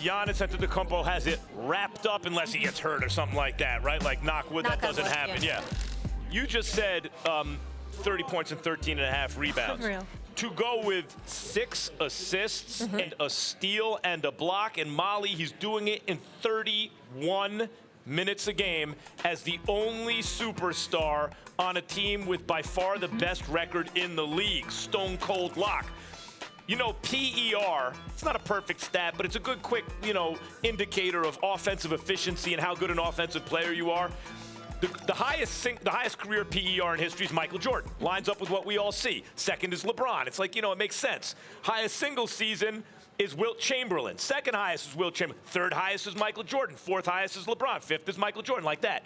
Giannis Antetokounmpo has it wrapped up unless he gets hurt or something like that, right? Like knock wood, that doesn't happen. Yeah. You just said 30 points and 13 and a half rebounds. Unreal. To go with 6 assists and a steal and a block, and Molly, he's doing it in 31 minutes a game as the only superstar on a team with by far the best record in the league. Stone cold lock. You know, PER, it's not a perfect stat, but it's a good, quick, indicator of offensive efficiency and how good an offensive player you are. The highest career PER in history is Michael Jordan. Lines up with what we all see. Second is LeBron. It's like, it makes sense. Highest single season is Wilt Chamberlain. Second highest is Wilt Chamberlain. Third highest is Michael Jordan. Fourth highest is LeBron. Fifth is Michael Jordan, like that.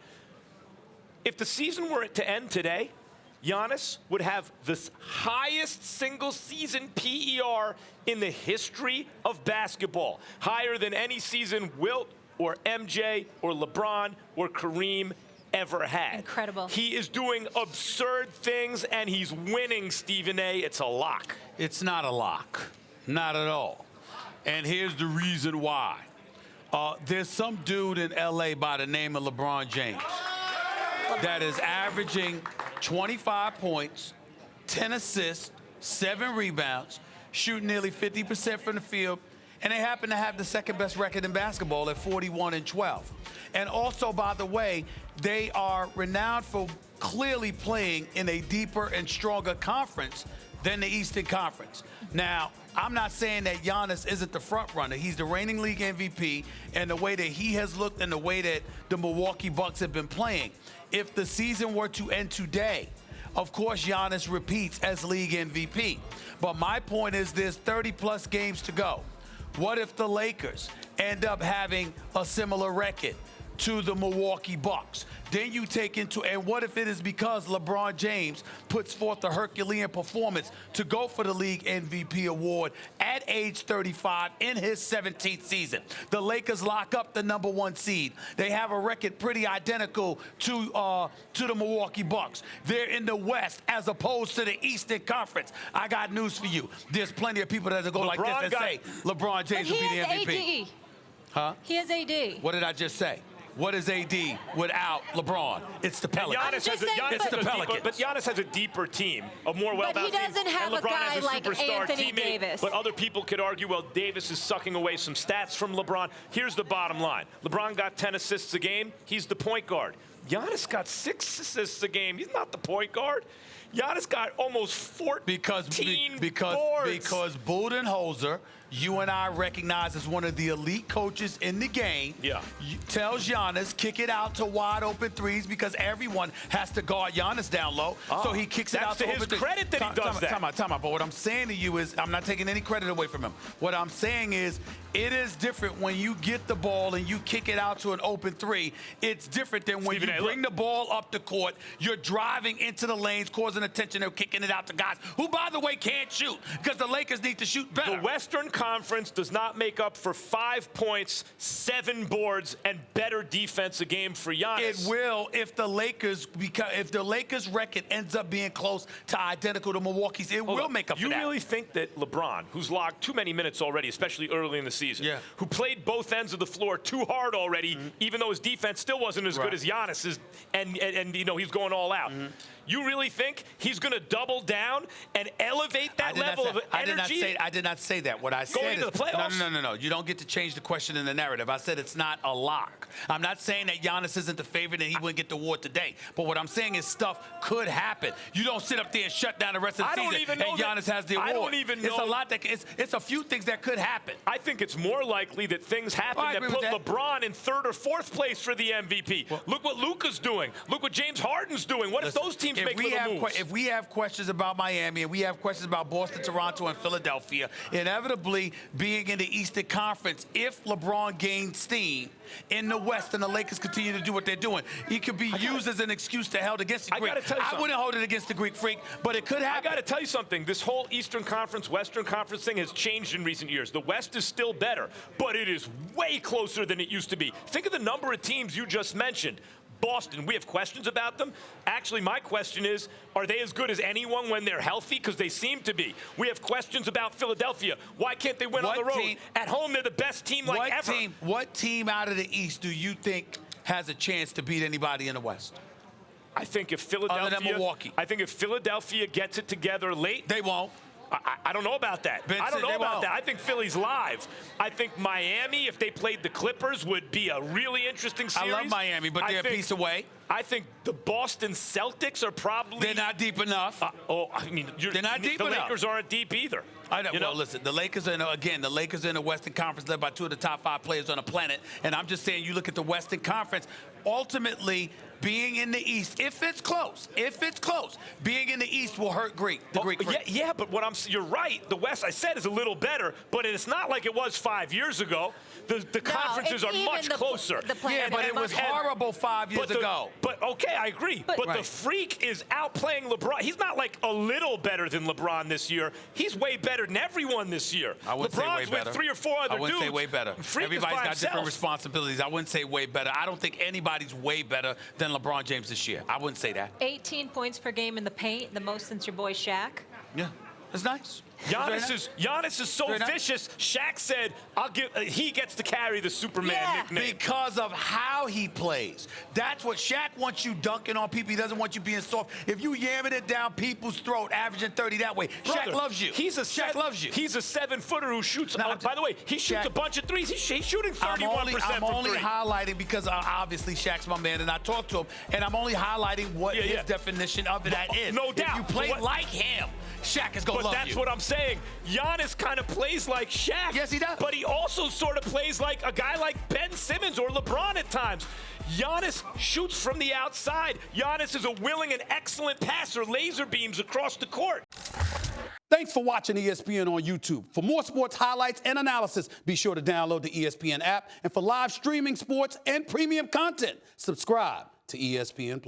If the season were to end today, Giannis would have the highest single season PER in the history of basketball. Higher than any season Wilt or MJ or LeBron or Kareem ever had. Incredible. He is doing absurd things, and he's winning, Stephen A. It's a lock. It's not a lock. Not at all. And here's the reason why. There's some dude in L.A. by the name of LeBron James that is averaging 25 points, 10 assists, 7 rebounds, shooting nearly 50% from the field, and they happen to have the second best record in basketball at 41-12. And also, by the way, they are renowned for clearly playing in a deeper and stronger conference than the Eastern Conference. Now, I'm not saying that Giannis isn't the front runner. He's the reigning league MVP, and the way that he has looked and the way that the Milwaukee Bucks have been playing. If the season were to end today, of course, Giannis repeats as league MVP. But my point is there's 30-plus games to go. What if the Lakers end up having a similar record to the Milwaukee Bucks? Then you take into, and what if it is because LeBron James puts forth a Herculean performance to go for the league MVP award at age 35 in his 17th season? The Lakers lock up the #1 seed. They have a record pretty identical to the Milwaukee Bucks. They're in the West as opposed to the Eastern Conference. I got news for you. There's plenty of people that go like this and say LeBron James will be the MVP. AD. Huh? He has AD. What did I just say? What is AD without LeBron? It's the Pelicans. It's the Pelicans. But Giannis has a deeper team, a more well-balanced team. But he doesn't have a guy like Anthony Davis. But other people could argue, well, Davis is sucking away some stats from LeBron. Here's the bottom line. LeBron got 10 assists a game. He's the point guard. Giannis got 6 assists a game. He's not the point guard. Giannis got almost 14 boards. Because Budenholzer, you and I recognize as one of the elite coaches in the game, tells Giannis, kick it out to wide open threes because everyone has to guard Giannis down low. So he kicks it out to open threes. That's to his credit that he does that. Time out. But what I'm saying to you is, I'm not taking any credit away from him. What I'm saying is, it is different when you get the ball and you kick it out to an open three. It's different than when you bring the ball up the court, you're driving into the lanes, causing attention, and kicking it out to guys who, by the way, can't shoot because the Lakers need to shoot better. The Western Conference does not make up for 5 points, 7 boards, and better defense a game for Giannis. It will if the Lakers record ends up being close to identical to Milwaukee's. It will make up for that. You really think that LeBron, who's logged too many minutes already, especially early in the season, who played both ends of the floor too hard already, even though his defense still wasn't as good as Giannis's, and he's going all out. You really think he's going to double down and elevate that level of energy? I did not say that. What I said going into the playoffs? No. You don't get to change the question in the narrative. I said it's not a lock. I'm not saying that Giannis isn't the favorite and he wouldn't get the award today. But what I'm saying is stuff could happen. You don't sit up there and shut down the rest of the season and Giannis has the award. I don't even know. It's a lot it's a few things that could happen. I think it's more likely that things happen that put LeBron in 3rd or 4th place for the MVP. Look what Luka's doing. Look what James Harden's doing. What if those teams make little moves? If we have questions about Miami and we have questions about Boston, Toronto, and Philadelphia, inevitably being in the Eastern Conference, if LeBron gains steam in the West and the Lakers continue to do what they're doing, he could be used as an excuse to hold against the Greek. I wouldn't hold it against the Greek Freak, but it could happen. I got to tell you something. This whole Eastern Conference, Western Conference thing has changed in recent years. The West is still better, but it is way closer than it used to be. Think of the number of teams you just mentioned. Boston, we have questions about them. Actually, my question is, are they as good as anyone when they're healthy? Because they seem to be. We have questions about Philadelphia. Why can't they win on the road? At home, they're the best team like ever. What team out of the East do you think has a chance to beat anybody in the West? I think if Philadelphia, other than Milwaukee. I think if Philadelphia gets it together late, they won't. I don't know about that. I don't know about that. I think Philly's live. I think Miami, if they played the Clippers, would be a really interesting series. I love Miami, but they're a piece away. I think the Boston Celtics are probably... They're not deep enough. They're not deep enough. The Lakers aren't deep either. I know. Well, listen, the Lakers are the Lakers are in the Western Conference led by 2 of the top 5 players on the planet. And I'm just saying, you look at the Western Conference, ultimately being in the East, if it's close, being in the East will hurt the Greek. Yeah, but you're right. The West, I said, is a little better, but it's not like it was 5 years ago. The conferences are much closer. Yeah, but it was horrible 5 years ago. But okay, I agree. But the Freak is outplaying LeBron. He's not like a little better than LeBron this year. He's way better than everyone this year. I wouldn't say way better. With 3 or 4 other dudes. I wouldn't say way better. Freak Everybody's got different responsibilities. I wouldn't say way better. I don't think anybody's way better than LeBron James this year. I wouldn't say that. 18 points per game in the paint, the most since your boy Shaq. Yeah, that's nice. Giannis is so vicious. Shaq said, he gets to carry the Superman nickname. Because of how he plays. That's what Shaq wants you dunking on people. He doesn't want you being soft. If you yamming it down people's throat, averaging 30 that way, Shaq loves you. Shaq loves you. He's a 7-footer who shoots. By the way, he shoots a bunch of threes. He's shooting 31%. I'm only highlighting because obviously Shaq's my man, and I talked to him, and I'm only highlighting what his definition of that is. No doubt. If you play like him, Shaq is going to love you. But that's what I'm saying. Giannis kind of plays like Shaq. Yes, he does. But he also sort of plays like a guy like Ben Simmons or LeBron at times. Giannis shoots from the outside. Giannis is a willing and excellent passer, laser beams across the court. Thanks for watching ESPN on YouTube. For more sports highlights and analysis, be sure to download the ESPN app. And for live streaming sports and premium content, subscribe to ESPN+.